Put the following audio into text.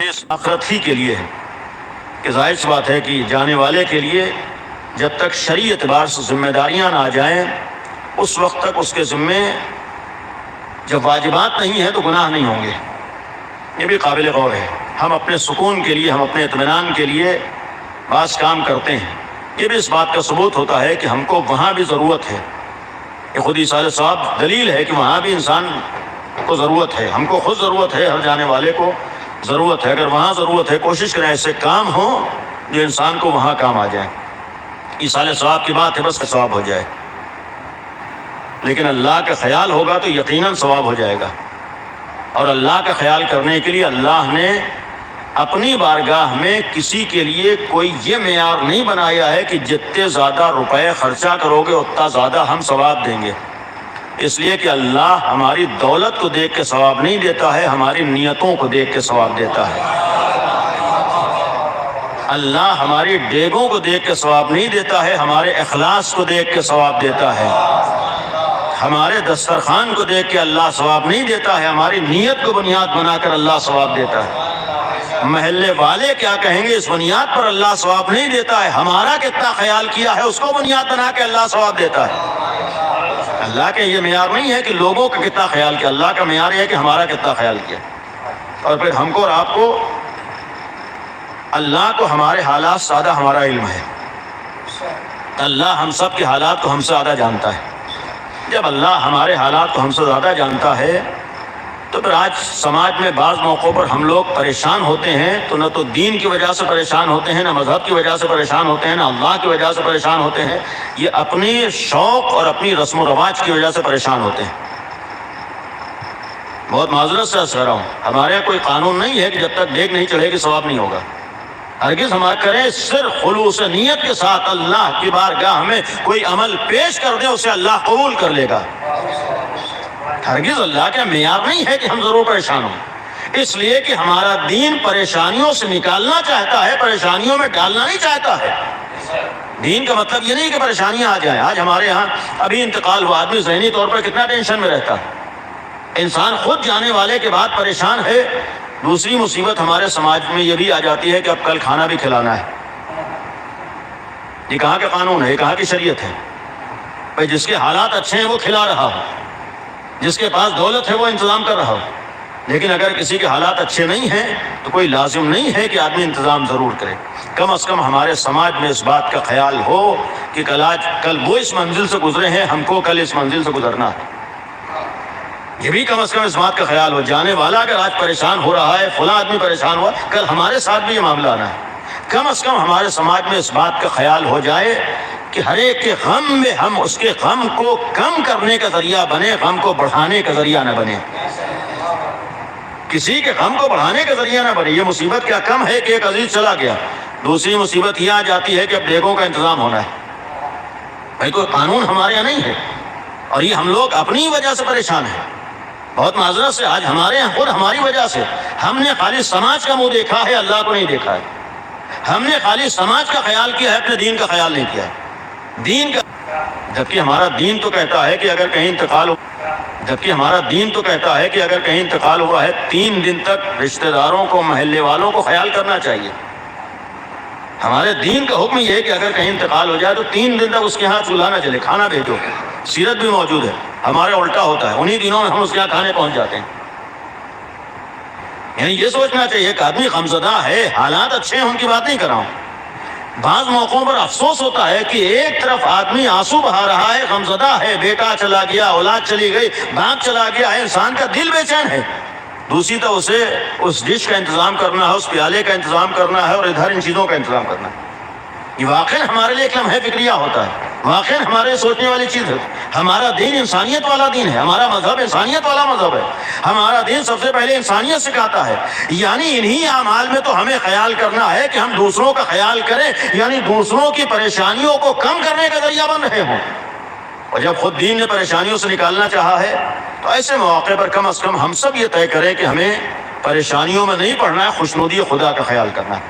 اس آخرت ہی کے لیے ہے کہ ظاہر سی بات ہے کہ جانے والے کے لیے جب تک شرعی اعتبار سے ذمہ داریاں نہ آ جائیں اس وقت تک اس کے ذمے جب واجبات نہیں ہیں تو گناہ نہیں ہوں گے. یہ بھی قابل غور ہے. ہم اپنے سکون کے لیے، ہم اپنے اطمینان کے لیے بعض کام کرتے ہیں. یہ بھی اس بات کا ثبوت ہوتا ہے کہ ہم کو وہاں بھی ضرورت ہے. یہ خود ایصال ثواب دلیل ہے کہ وہاں بھی انسان کو ضرورت ہے. ہم کو خود ضرورت ہے، ہر جانے والے کو ضرورت ہے. اگر وہاں ضرورت ہے کوشش کریں ایسے کام ہوں جو انسان کو وہاں کام آ جائیں. ایصال ثواب کی بات ہے بس کہ ثواب ہو جائے، لیکن اللہ کا خیال ہوگا تو یقیناً ثواب ہو جائے گا. اور اللہ کا خیال کرنے کے لیے اللہ نے اپنی بارگاہ میں کسی کے لیے کوئی یہ معیار نہیں بنایا ہے کہ جتنے زیادہ روپے خرچہ کرو گے اتنا زیادہ ہم ثواب دیں گے. اس لیے کہ اللہ ہماری دولت کو دیکھ کے ثواب نہیں دیتا ہے، ہماری نیتوں کو دیکھ کے ثواب دیتا ہے. اللہ ہماری ڈیگوں کو دیکھ کے ثواب نہیں دیتا ہے، ہمارے اخلاص کو دیکھ کے ثواب دیتا ہے. ہمارے دسترخوان کو دیکھ کے اللہ ثواب نہیں دیتا ہے، ہماری نیت کو بنیاد بنا کر اللہ ثواب دیتا ہے. محلے والے کیا کہیں گے اس بنیاد پر اللہ ثواب نہیں دیتا ہے، ہمارا کتنا خیال کیا ہے اس کو بنیاد بنا کے اللہ ثواب دیتا ہے. اللہ کے یہ معیار نہیں ہے کہ لوگوں کا کتنا خیال کیا، اللہ کا معیار یہ ہے کہ ہمارا کتنا خیال کیا. اور پھر ہم کو اور آپ کو، اللہ کو ہمارے حالات سے زیادہ ہمارا علم ہے. اللہ ہم سب کے حالات کو ہم سے زیادہ جانتا ہے. جب اللہ ہمارے حالات کو ہم سے زیادہ جانتا ہے تو پھر آج سماج میں بعض موقعوں پر ہم لوگ پریشان ہوتے ہیں تو نہ تو دین کی وجہ سے پریشان ہوتے ہیں، نہ مذہب کی وجہ سے پریشان ہوتے ہیں، نہ اللہ کی وجہ سے پریشان ہوتے ہیں. یہ اپنی شوق اور اپنی رسم و رواج کی وجہ سے پریشان ہوتے ہیں. بہت معذرت سے عرض کر رہا ہوں، ہمارے یہاں کوئی قانون نہیں ہے کہ جب تک دیکھ نہیں چڑھے گی ثواب نہیں ہوگا. ہرگز ہم کریں صرف خلوص نیت کے ساتھ اللہ کی بارگاہ میں کوئی عمل پیش کر دیں اسے اللہ قبول کر لے گا. ہرگز اللہ کا معیار نہیں ہے کہ ہم ضرور پریشان ہوں، اس لیے کہ ہمارا دین پریشانیوں سے نکالنا چاہتا ہے، پریشانیوں میں ڈالنا نہیں چاہتا ہے. دین کا مطلب یہ نہیں کہ پریشانیاں آ جائیں. آج ہمارے ہاں ابھی انتقال ہوا، آدمی ذہنی طور پر کتنا ٹینشن میں رہتا ہے. انسان خود جانے والے کے بعد پریشان ہے. دوسری مصیبت ہمارے سماج میں یہ بھی آ جاتی ہے کہ اب کل کھانا بھی کھلانا ہے. یہ کہاں کا قانون ہے، یہ کہاں کی شریعت ہے؟ بھائی جس کے حالات اچھے ہیں وہ کھلا رہا ہو، جس کے پاس دولت ہے وہ انتظام کر رہا ہو. لیکن اگر کسی کے حالات اچھے نہیں ہیں تو کوئی لازم نہیں ہے کہ آدمی انتظام ضرور کرے. کم از کم ہمارے سماج میں اس بات کا خیال ہو کہ کل وہ اس منزل سے گزرے ہیں، ہم کو کل اس منزل سے گزرنا ہے. یہ بھی کم از کم اس بات کا خیال ہو. جانے والا اگر آج پریشان ہو رہا ہے، فلاں آدمی پریشان ہوا، کل ہمارے ساتھ بھی یہ معاملہ آنا ہے. کم از کم ہمارے سماج میں اس بات کا خیال ہو جائے کہ ہر ایک کے غم میں ہم اس کے غم کو کم کرنے کا ذریعہ بنے، غم کو بڑھانے کا ذریعہ نہ بنے. کسی کے غم کو بڑھانے کا ذریعہ نہ بنے. یہ مصیبت کیا کم ہے کہ ایک عزیز چلا گیا. دوسری مصیبت یہ آ جاتی ہے کہ اب ڈیگوں کا انتظام ہونا ہے. بھائی کوئی قانون ہمارے یہاں نہیں ہے اور یہ ہم لوگ اپنی وجہ سے پریشان ہیں. بہت معذرت سے آج ہمارے یہاں خود ہماری وجہ سے ہم نے خالی سماج کا منہ دیکھا ہے، اللہ کو نہیں دیکھا ہے. ہم نے خالی سماج کا خیال کیا ہے، اپنے دین کا خیال نہیں کیا ہے. دین کا، جبکہ ہمارا دین تو کہتا ہے کہ اگر کہیں انتقال ہوا ہے 3 دن تک رشتہ داروں کو، محلے والوں کو خیال کرنا چاہیے. ہمارے دین کا حکم یہ ہے کہ اگر کہیں انتقال ہو جائے تو 3 دن تک اس کے ہاں چولہا نہ جلے، کھانا بھیجو. سیرت بھی موجود ہے. ہمارا الٹا ہوتا ہے، انہی دنوں میں ہم اس کے یہاں کھانے پہنچ جاتے ہیں. یعنی یہ سوچنا چاہیے کہ آدمی غمزدہ ہے، حالات اچھے ہیں، ان کی بات نہیں کر رہا ہوں. بعض موقعوں پر افسوس ہوتا ہے کہ ایک طرف آدمی آنسو بہا رہا ہے، غمزدہ ہے، بیٹا چلا گیا، اولاد چلی گئی، باپ چلا گیا ہے، انسان کا دل بے چین ہے. دوسری طرف اسے اس ڈش کا انتظام کرنا ہے، اس پیالے کا انتظام کرنا ہے، اور ادھر ان چیزوں کا انتظام کرنا ہے. یہ واقعی ہمارے لیے ایک لمحہ فکریہ ہوتا ہے، واقعی ہمارے سوچنے والی چیز ہے. ہمارا دین انسانیت والا دین ہے، ہمارا مذہب انسانیت والا مذہب ہے. ہمارا دین سب سے پہلے انسانیت سکھاتا ہے. یعنی انہی اعمال میں تو ہمیں خیال کرنا ہے کہ ہم دوسروں کا خیال کریں، یعنی دوسروں کی پریشانیوں کو کم کرنے کا ذریعہ بن رہے ہوں. اور جب خود دین نے پریشانیوں سے نکالنا چاہا ہے تو ایسے مواقع پر کم از کم ہم سب یہ طے کریں کہ ہمیں پریشانیوں میں نہیں پڑنا ہے، خوشنودی خدا کا خیال کرنا ہے.